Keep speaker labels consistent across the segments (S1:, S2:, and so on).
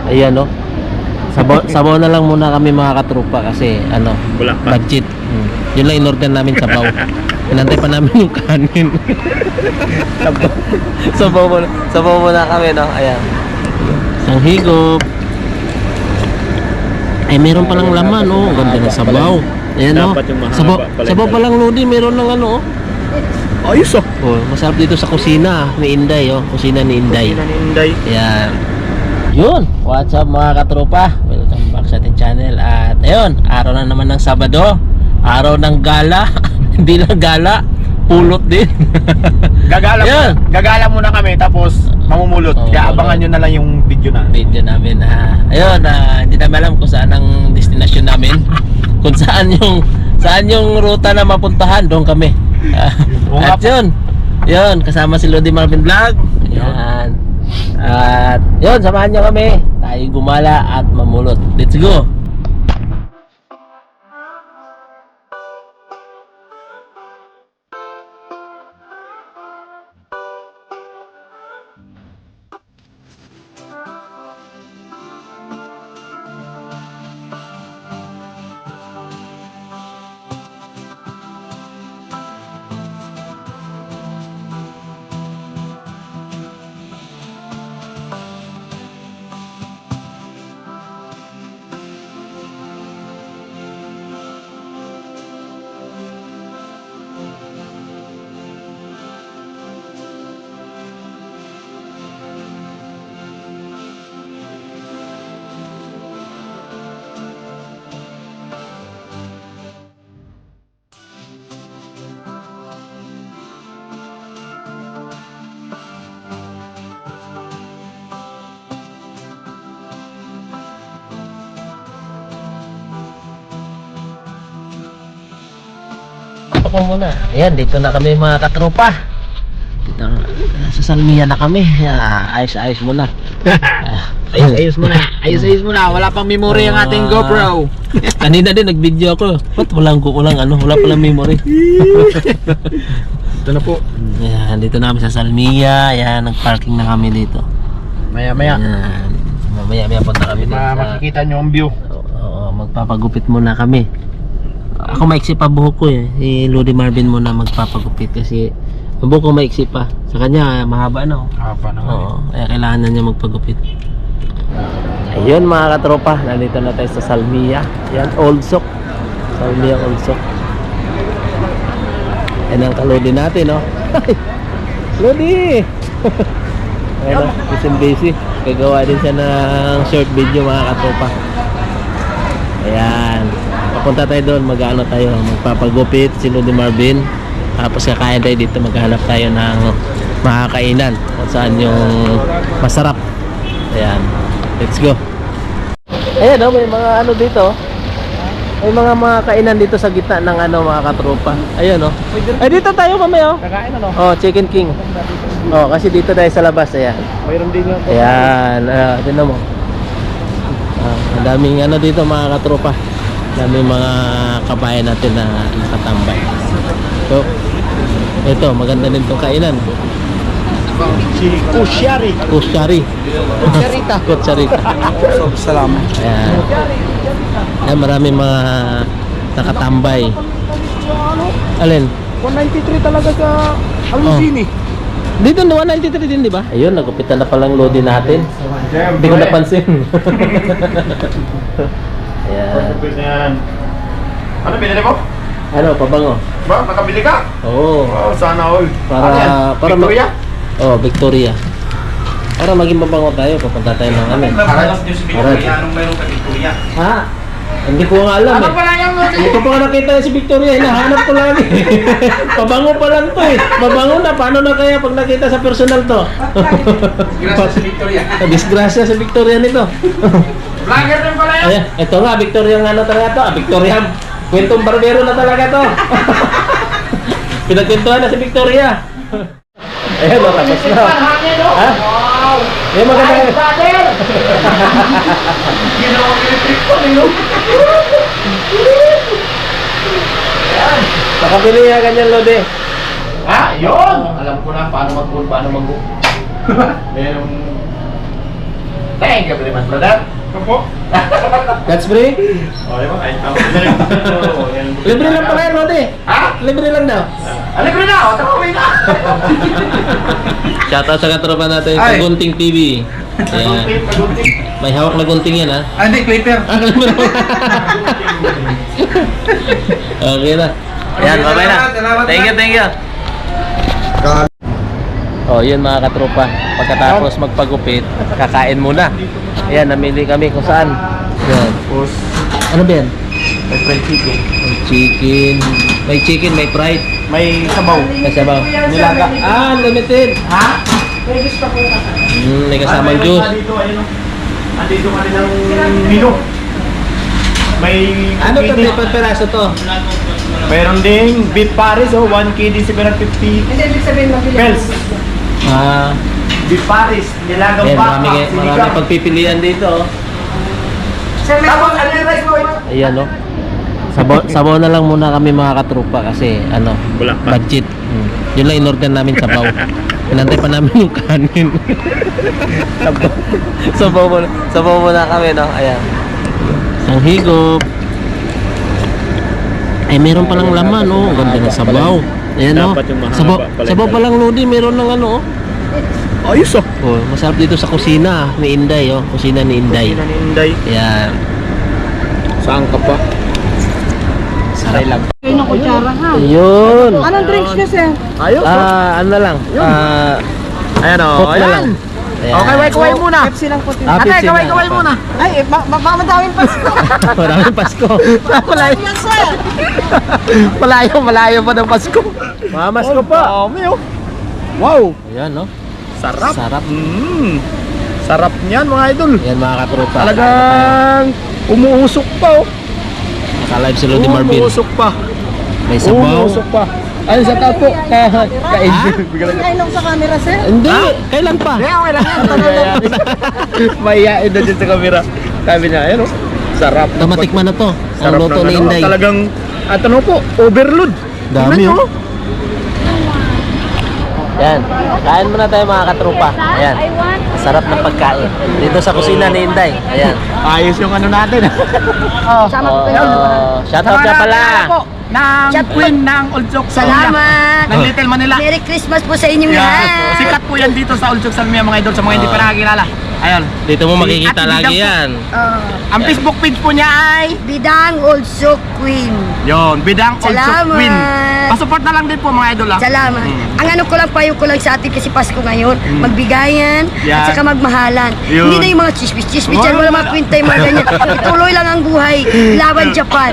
S1: Ayan, no? Sabaw na lang muna kami mga katropa kasi ano, budget. Yun lang in-order namin, sabaw. Inantay pa namin yung kanin. Sabaw muna kami, no? Ayan. Isang higop. Ay, meron palang laman, oh. Ganda ng sabaw. Ayan, no? Sabaw palang Lodi, meron ng ano, oh.
S2: Ayos, oh.
S1: Oh, masarap dito sa kusina ni Inday, oh. Kusina ni Inday. Ayan. Yun, what's up mga katropa? Welcome back sa ating channel. At ayun, araw na naman ng Sabado. Araw ng gala. Hindi lang gala, pulot din.
S2: Gagala muna kami tapos mamumulot. Kaya abangan nyo na lang yung video
S1: namin. Ayun, hindi namin alam kung saan ang destination namin. Kung saan yung ruta na mapuntahan, doon kami. At yun, kasama si Lodi Marvin Vlog. Ayan. At yun, samahan nyo kami. Tayo gumala at mamulot. Let's go! Ako muna. Ayan, dito na kami mga katropa. Dito, sa Salmiya na kami. Ayos-ayos muna.
S2: Ayos muna. Wala pang memory ang ating GoPro.
S1: Kanina din nag-video ako. Ba't wala palang memory.
S2: Ito na po.
S1: Ayan, dito na kami sa Salmiya. Ayan, nag-parking na kami dito.
S2: Maya-maya.
S1: Ayan, mamaya punta kami dito.
S2: Makikita nyo ang view.
S1: Oo, magpapagupit muna kami. Ako maiksi pa buhok ko eh. Si Lodi Marvin muna magpapagupit kasi ang buhok ko maiksi pa. Sa kanya mahaba na, oh.
S2: Mahaba na.
S1: Oo, kaya kailangan na niya magpagupit. Ayun mga katropa, nandito na tayo sa Salmiya. Yan, Old Sock. Salmiya Old Sock. Yan ang kalodi natin, oh. Lodi! Ayun, busy. Gagawa din siya ng short video mga katropa. Ayan. Papunta tayo doon, mag-ano tayo, magpapagupit si Lodi Marvin. Tapos kakain tayo dito, maghanap tayo ng makakainan kung saan yung masarap. Ayan, let's go. Ayan, oh, may mga ano dito. May mga kainan dito sa gitna ng ano mga katropa. Ayan, oh. Ay, dito tayo mamaya, oh.
S2: Kakain ano?
S1: Oh, Chicken King. Oh, kasi dito tayo sa labas, ayan.
S2: Mayroon din yung
S1: Ayan, tignan mo. Ang daming ano dito mga katropa. Daming mga kabayan natin na nakatambay. So, ito, maganda din itong kainan.
S2: si Kusyari.
S1: Kusyarita.
S2: Salamat.
S1: Ayan, maraming mga nakatambay. Alin?
S2: 193 talaga sa Alusini.
S1: Dito 193 din, di ba? Ayun, nagupitan na palang Lodi natin. Hindi ko napansin. Ayan.
S2: Ano binili mo?
S1: Ano, pabango?
S2: Ba, nakabili ka?
S1: Oo.
S2: Oh, sana all.
S1: Para
S2: Victoria?
S1: Victoria. Para maging mabango tayo, papunta tayo ng ano.
S2: Para yung si Victoria, anong mayroon ka Victoria?
S1: Ha? Hindi ko nga alam eh. Hindi ko pa nga nakita si Victoria, hinahanap ko lang eh. Pabango pa lang to eh. Mabango na, paano na kaya pag nakita sa personal to?
S2: Gracias si Victoria.
S1: Disgrasya sa Victoria nito.
S2: Vlogger din pala yan.
S1: Ayan, ito nga, Victoria nga na talaga to. Victoria, kwentong barbero na talaga to. Pinagkwentuhan na si Victoria. Ayan, tapos na. Ha?
S2: Wow!
S1: Ayan, maganda.
S2: Ginawa ko yung trip ko,
S1: Nakabili nga ganyan, Lodi.
S2: Ah, yun! Alam ko na paano mag-pull, paano mag-go. Thank you very much, brother.
S3: Opo.
S1: That's free?
S3: Oh, yun. Ay, tama.
S1: Libre lang pala yan, Lodi.
S2: Ha?
S1: Libre lang daw.
S2: Libre na, o, tawagin na.
S1: Shoutout sa katropa natin sa
S3: Ay.
S1: Gunting TV. Ayan. May hawak na gunting yan, ha?
S3: Ah, hindi, Clipper.
S1: Okay na. Ayan, bye na. Thank you. Oh, yun mga katropa. Pagkatapos magpagupit, kakain muna. Ayan, namili kami kung saan. Ayan. Ano ba yan?
S3: May fried chicken.
S1: May chicken, may fried.
S3: May sabaw.
S1: May sabaw.
S3: Nilaga.
S1: Ah, limited.
S3: Ha?
S1: May kasamang juice.
S3: Andito, ayun. Andito ka rin ng menu. May
S1: Ano to? May pagperaso to?
S3: Meron ding beef Paris, 1 kg 750
S4: Hindi, ibig sabihin mabili.
S3: pesos.
S1: Ah,
S3: Beef Paris, nilagang
S1: ayan,
S3: baka,
S1: marami pagpipilian dito. Oh.
S4: Sir, may
S3: Tapos, ano yung rice mo?
S1: Ayan, no? Sabaw na lang muna kami mga katropa kasi ano,
S3: Wala pa.
S1: budget. Yun lang in-order namin sabaw. Pinantay pa namin yung kanin. sabaw muna kami, no? Ayan. Isang higop. Ay, meron palang laman, oh. Ang ganda ng sabaw. Ayan, no?
S3: Dapat yung mahaba
S1: Sabaw,
S3: pala
S1: sabaw
S3: yung
S1: palang Lodi, meron ng ano, oh.
S3: Ayos, oh.
S1: Oh, masarap dito sa kusina ni Inday, oh. Kusina ni Inday.
S3: Kusina ni Inday.
S1: Ayan.
S3: Saan ka pa?
S1: Sarap lang.
S4: kayo ng kutsara ha.
S1: Ayun.
S4: Anong drinks niyo, sir?
S3: Ayos,
S1: Ano na lang.
S3: Ayan, oh.
S1: Coke na lang. Ayan.
S3: Okay, kaway muna.
S4: Pepsi lang po.
S1: Ah,
S3: Ate,
S1: Pepsi na.
S3: kaway muna.
S4: Ay, baka madaming Pasko.
S1: Maraming Pasko.
S3: Malayo.
S4: Yan, sir.
S3: Malayo pa ng Pasko.
S1: Mamas ko pa.
S3: Dami, oh. Wow.
S1: Ayan, no?
S3: Sarap.
S1: Sarap.
S3: Sarap niyan, mga idol.
S1: Ayan, mga katropa.
S3: Talagang umuusok pa, oh.
S1: Naka-live si Lodi Marvin.
S3: Umuusok pa.
S1: May sabaw.
S3: Umuusok pa. Ay, sa tapo. Kain.
S4: Nainom sa camera, sir.
S1: Hindi. Kailan pa?
S3: Okay lang yan. Mayayain na dyan sa camera. Sabi niya, ayun, oh. Sarap.
S1: Tamatikman na to. Ang
S3: Sarap
S1: luto
S3: ng
S1: ni
S3: ano,
S1: Inday.
S3: Talagang, at ano po, overload.
S1: Dami,
S3: Tingnan niyo,
S1: oh. Ayan. Kain muna tayo mga katropa. Ayan. Sarap ng pagkain. Dito sa kusina ni Inday. Ayan.
S3: Ayos yung ano natin.
S4: Sama ko kayo.
S1: Shoutout ka pala.
S3: Ng Queen ng Olchok.
S4: Salamat.
S3: Ng Little Manila.
S4: Merry Christmas po sa inyong
S3: Yeah.
S4: lahat.
S3: Sikat po yan dito sa Olchok Salmia, mga idol, sa mga hindi pa nakakilala. Ayun.
S1: Dito mo makikita
S3: Ate
S1: lagi
S3: Bidang po.
S1: yan.
S3: Ang Facebook page po niya ay
S4: Bidang Also Queen.
S3: yon, Bidang Olchok
S4: Salamat.
S3: Queen. Pasupport na lang din po, mga idol, ah.
S4: Salamat. Ang ano ko lang, payo ko lang sa atin kasi Pasko ngayon, magbigayan
S3: Yan.
S4: at saka magmahalan.
S3: Yun.
S4: Hindi na yung mga chismis-chismis yan,
S3: Wala.
S4: wala mga kwenta yung mga ganyan. Ituloy lang ang buhay. Laban Japan.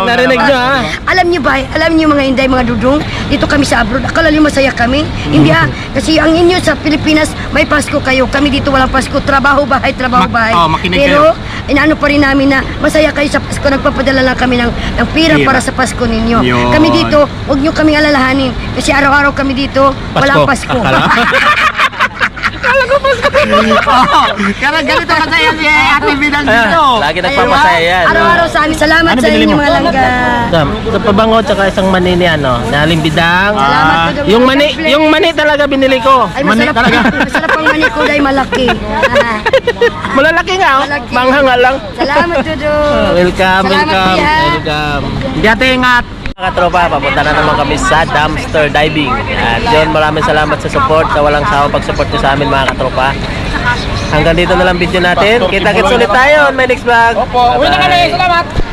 S1: Narinig nyo, ha?
S4: Alam niyo ba, alam niyo mga Inday, mga dudong, dito kami sa abroad, akala niyo masaya kami? Hindi kasi ang inyo sa Pilipinas, may Pasko kayo, kami dito walang Pasko, trabaho bahay,
S3: makinig
S4: Pero, inaano pa rin namin na masaya kayo sa Pasko, nagpapadala lang kami ng pira
S3: Pira.
S4: para sa Pasko ninyo.
S3: Yun.
S4: Kami dito, huwag niyo kaming alalahanin, kasi araw-araw kami dito, walang Pasko.
S3: Kaya ganito kasaya si Ate Bidang dito.
S1: Lagi nagpapasaya yan.
S4: Araw-araw sa amin, salamat
S3: Ano
S4: sa
S3: binili
S4: inyo
S3: mo?
S4: mga langga.
S1: Sa pabango tsaka isang mani ni ano, naling bidang.
S4: Salamat po daw.
S1: Yung mani talaga binili ko.
S4: Ay,
S3: Mani
S4: masarap
S3: talaga.
S4: Masarap ang mani ko dahil malaki.
S1: Malalaki nga, oh.
S4: Malaki.
S1: Mangha nga lang.
S4: Salamat, Dodo.
S1: Welcome.
S4: Salamat, Kuya.
S1: Welcome.
S3: Hindi ate ingat.
S1: Mga tropa, papunta na naman kami sa dumpster diving. At yun, maraming salamat sa support, sa walang sawa pag-support nyo sa amin mga katropa. Hanggang dito na lang video natin. Kita-kits ulit tayo on my next vlog.
S3: Opo, uwi na kami.
S1: Bye-bye.
S3: Salamat.